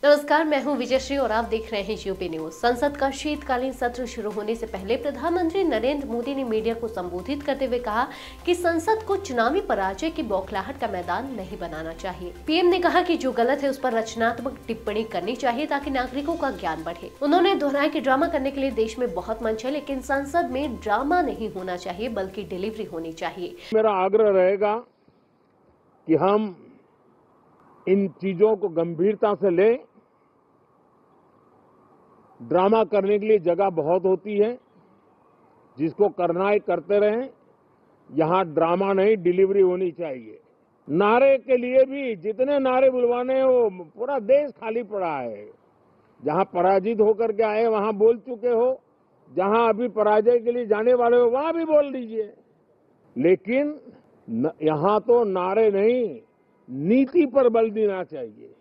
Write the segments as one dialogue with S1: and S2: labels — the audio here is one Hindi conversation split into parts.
S1: नमस्कार, मैं हूं विजयश्री और आप देख रहे हैं यूपी न्यूज। संसद का शीतकालीन सत्र शुरू होने से पहले प्रधानमंत्री नरेंद्र मोदी ने मीडिया को संबोधित करते हुए कहा कि संसद को चुनावी पराजय की बौखलाहट का मैदान नहीं बनाना चाहिए। पीएम ने कहा कि जो गलत है उस पर रचनात्मक टिप्पणी करनी चाहिए ताकि नागरिकों का ज्ञान बढ़े। उन्होंने दोहराया कि ड्रामा करने के लिए देश में बहुत मंच है, लेकिन संसद में ड्रामा नहीं होना चाहिए बल्कि डिलीवरी होनी चाहिए।
S2: मेरा आग्रह रहेगा कि हम इन चीजों को गंभीरता से लें। ड्रामा करने के लिए जगह बहुत होती है, जिसको करना है करते रहें। यहां ड्रामा नहीं, डिलीवरी होनी चाहिए। नारे के लिए भी जितने नारे बुलवाने हैं वो पूरा देश खाली पड़ा है। जहां पराजित होकर के आए वहां बोल चुके हो, जहां अभी पराजय के लिए जाने वाले हो वहां भी बोल दीजिए। लेकिन यहां तो नारे नहीं, नीति पर बल देना चाहिए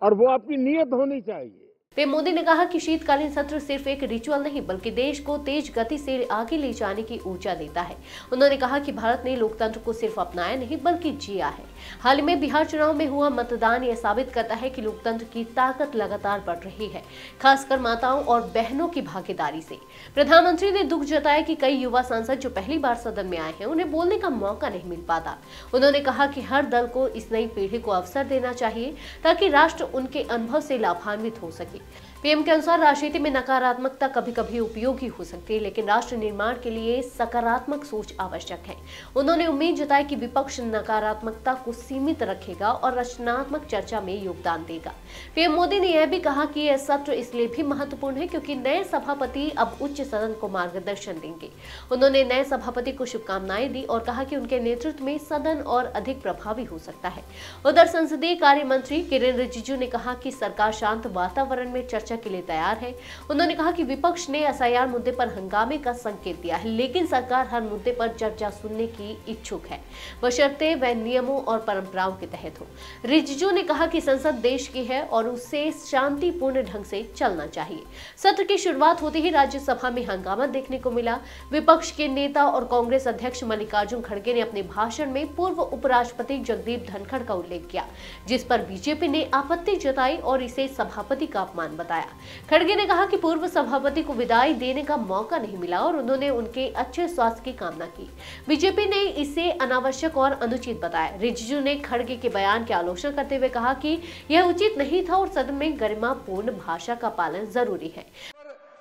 S2: और वो आपकी नीयत होनी चाहिए।
S1: पीएम मोदी ने कहा कि शीतकालीन सत्र सिर्फ एक रिचुअल नहीं बल्कि देश को तेज गति से आगे ले जाने की ऊर्जा देता है। उन्होंने कहा कि भारत ने लोकतंत्र को सिर्फ अपनाया नहीं बल्कि जिया है। हाल ही में बिहार चुनाव में हुआ मतदान यह साबित करता है कि लोकतंत्र की ताकत लगातार बढ़ रही है, खासकर माताओं और बहनों की भागीदारी से। प्रधानमंत्री ने दुख जताया कि कई युवा सांसद जो पहली बार सदन में आए हैं उन्हें बोलने का मौका नहीं मिल पाता। उन्होंने कहा कि हर दल को इस नई पीढ़ी को अवसर देना चाहिए ताकि राष्ट्र उनके अनुभव से लाभान्वित हो सके। पीएम के अनुसार राजनीति में नकारात्मकता कभी कभी उपयोगी हो सकती है, लेकिन राष्ट्र निर्माण के लिए सकारात्मक सोच आवश्यक है। उन्होंने उम्मीद जताई कि विपक्ष नकारात्मकता को सीमित रखेगा और रचनात्मक चर्चा में योगदान देगा। पीएम मोदी ने यह भी कहा कि यह सत्र इसलिए भी महत्वपूर्ण है क्योंकि नए सभापति अब उच्च सदन को मार्गदर्शन देंगे। उन्होंने नए सभापति को शुभकामनाएं दी और कहा कि उनके नेतृत्व में सदन और अधिक प्रभावी हो सकता है। उधर संसदीय कार्य मंत्री किरेन रिजिजू ने कहा कि सरकार शांत वातावरण में चर्चा के लिए तैयार है। उन्होंने कहा कि विपक्ष ने एसआईआर मुद्दे पर हंगामे का संकेत दिया है, लेकिन सरकार हर मुद्दे पर चर्चा सुनने की इच्छुक है, बशर्ते वह नियमों और परंपराओं के तहत हो। रिजिजू ने कहा कि संसद देश की है और उसे शांतिपूर्ण ढंग से चलना चाहिए। सत्र की शुरुआत होते ही राज्यसभा में हंगामा देखने को मिला। विपक्ष के नेता और कांग्रेस अध्यक्ष मल्लिकार्जुन खड़गे ने अपने भाषण में पूर्व उपराष्ट्रपति जगदीप धनखड़ का उल्लेख किया, जिस पर बीजेपी ने आपत्ति जताई और इसे सभापति का अपमान बताया। खड़गे ने कहा कि पूर्व सभापति को विदाई देने का मौका नहीं मिला और उन्होंने उनके अच्छे स्वास्थ्य की कामना की। बीजेपी ने इसे अनावश्यक और अनुचित बताया। रिजिजू ने खड़गे के बयान की आलोचना करते हुए कहा कि यह उचित नहीं था और सदन में गरिमापूर्ण भाषा का पालन जरूरी है।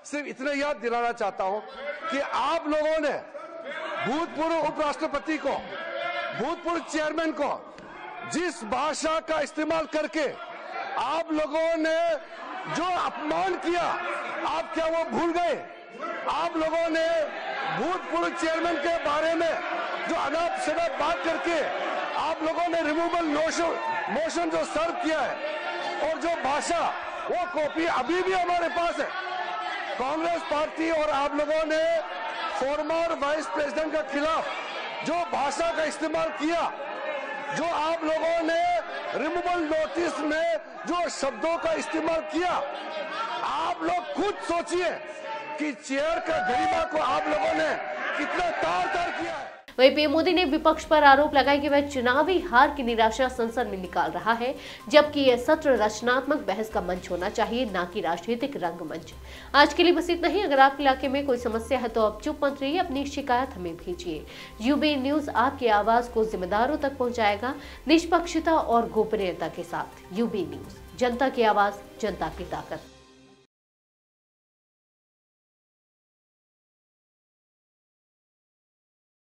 S3: सिर्फ इतना याद दिलाना चाहता हूं कि आप लोगों ने भूतपूर्व उपराष्ट्रपति को, भूतपूर्व चेयरमैन को जिस भाषा का इस्तेमाल करके आप लोगों ने जो अपमान किया, आप क्या वो भूल गए? आप लोगों ने भूतपूर्व चेयरमैन के बारे में जो अनाप शनाप बात करके आप लोगों ने रिमूवल मोशन जो सर्व किया है और जो भाषा, वो कॉपी अभी भी हमारे पास है। कांग्रेस पार्टी और आप लोगों ने फॉर्मर वाइस प्रेसिडेंट के खिलाफ जो भाषा का इस्तेमाल किया, जो आप लोगों ने रिमूवल नोटिस में जो शब्दों का इस्तेमाल किया, आप लोग खुद सोचिए कि चेयर का गरिमा को आप लोगों ने कितना तार-तार किया है।
S1: वहीं पीएम मोदी ने विपक्ष पर आरोप लगाया कि वह चुनावी हार की निराशा संसद में निकाल रहा है, जबकि यह सत्र रचनात्मक बहस का मंच होना चाहिए, न कि राजनीतिक रंगमंच। आज के लिए बस इतना ही। अगर आपके इलाके में कोई समस्या है तो आप चुप मत रहिए, अपनी शिकायत हमें भेजिए। यूबी न्यूज आपकी आवाज को जिम्मेदारों तक पहुंचाएगा, निष्पक्षता और गोपनीयता के साथ। यूबी न्यूज, जनता की आवाज, जनता की ताकत।